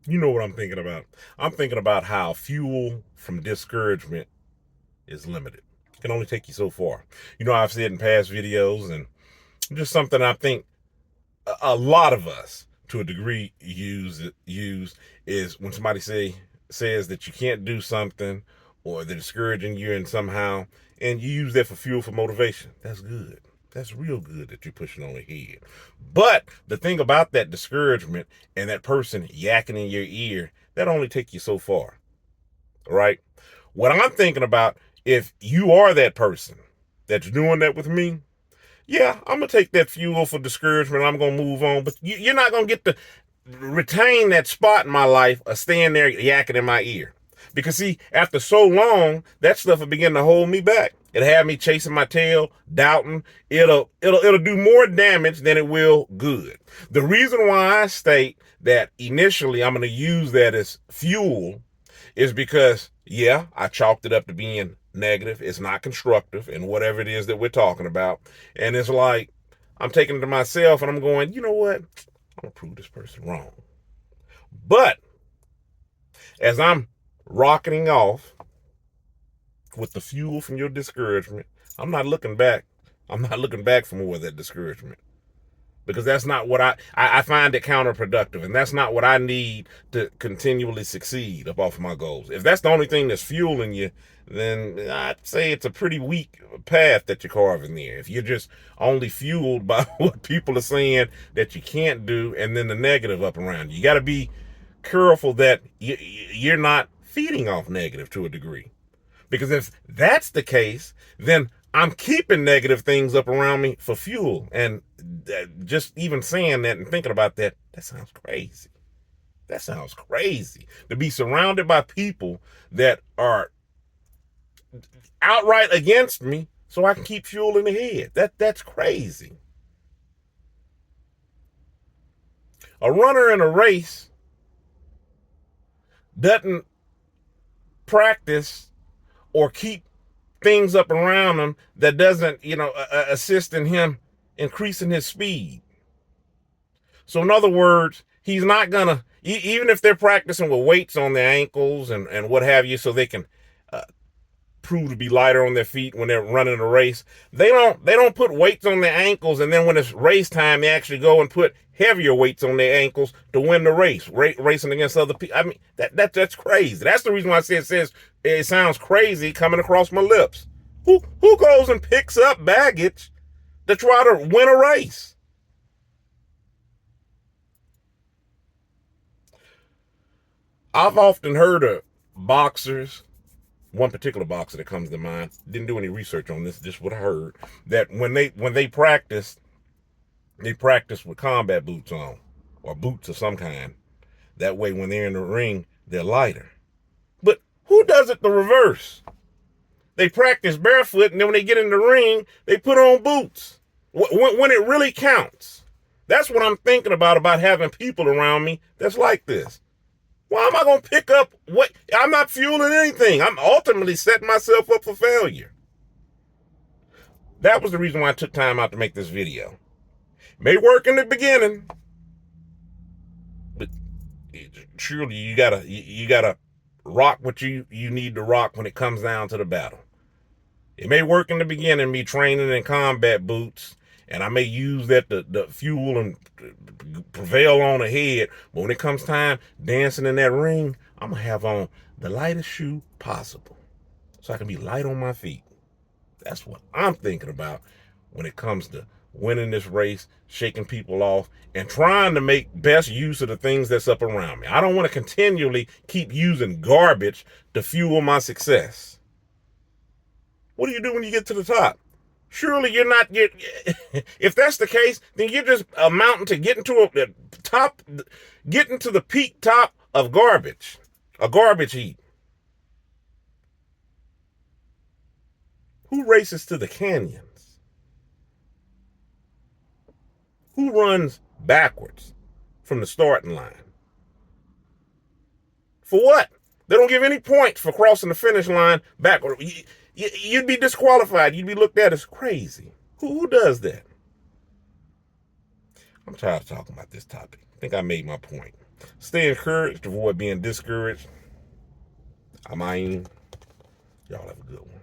You know what I'm thinking about? I'm thinking about how fuel from discouragement is limited. It can only take you so far. I've said in past videos, and just something I think a lot of us, to a degree, use is when somebody says that you can't do something, or they're discouraging you in somehow, and you use that for fuel for motivation. That's good. That's real good that you're pushing on ahead. But the thing about that discouragement and that person yakking in your ear, that only take you so far, right? What I'm thinking about, if you are that person that's doing that with me, yeah, I'm gonna take that fuel for discouragement. I'm gonna move on, but you're not gonna get to retain that spot in my life of staying there yakking in my ear. Because see, after so long, that stuff will begin to hold me back. It'll have me chasing my tail, doubting. It'll do more damage than it will good. The reason why I state that initially I'm gonna use that as fuel is because, yeah, I chalked it up to being negative. It's not constructive and whatever it is that we're talking about. And it's like, I'm taking it to myself and I'm going, you know what? I'm going to prove this person wrong. But as I'm rocketing off with the fuel from your discouragement, I'm not looking back. I'm not looking back for more of that discouragement, because that's not what I find it counterproductive, and that's not what I need to continually succeed up off my goals. If that's the only thing that's fueling you, then I'd say it's a pretty weak path that you're carving there. If you're just only fueled by what people are saying that you can't do, and then the negative up around you, got to be careful that you're not feeding off negative to a degree. Because if that's the case, then I'm keeping negative things up around me for fuel. And just even saying that and thinking about that, that sounds crazy. That sounds crazy. To be surrounded by people that are outright against me so I can keep fueling ahead. That's crazy. A runner in a race doesn't practice or keep things up around him that doesn't, assist in him increasing his speed. So in other words, he's not gonna, even if they're practicing with weights on their ankles and what have you, so they can uh, prove to be lighter on their feet when they're running a race. They don't put weights on their ankles, and then when it's race time, they actually go and put heavier weights on their ankles to win the race, racing against other people. I mean, that's crazy. That's the reason why I say it sounds crazy coming across my lips. Who goes and picks up baggage to try to win a race? I've often heard of boxers, one particular boxer that comes to mind. Didn't do any research on this, just what I heard. That when they practice, they practice with combat boots on, or boots of some kind. That way, when they're in the ring, they're lighter. But who does it the reverse? They practice barefoot, and then when they get in the ring, they put on boots. When it really counts. That's what I'm thinking about having people around me that's like this. Why am I going to pick up what? I'm not fueling anything. I'm ultimately setting myself up for failure. That was the reason why I took time out to make this video. May work in the beginning, but surely you gotta rock what you need to rock when it comes down to the battle. It may work in the beginning, me training in combat boots, and I may use that to fuel and prevail on ahead. But when it comes time dancing in that ring, I'm gonna have on the lightest shoe possible, so I can be light on my feet. That's what I'm thinking about when it comes to winning this race, shaking people off, and trying to make best use of the things that's up around me. I don't want to continually keep using garbage to fuel my success. What do you do when you get to the top? Surely you're not get. If that's the case, then you're just amounting to getting to a top, getting to the peak top of garbage, a garbage heap. Who races to the canyons? Who runs backwards from the starting line? For what? They don't give any points for crossing the finish line backward. You'd be disqualified. You'd be looked at as crazy. Who does that? I'm tired of talking about this topic. I think I made my point. Stay encouraged, avoid being discouraged. I mean, y'all have a good one.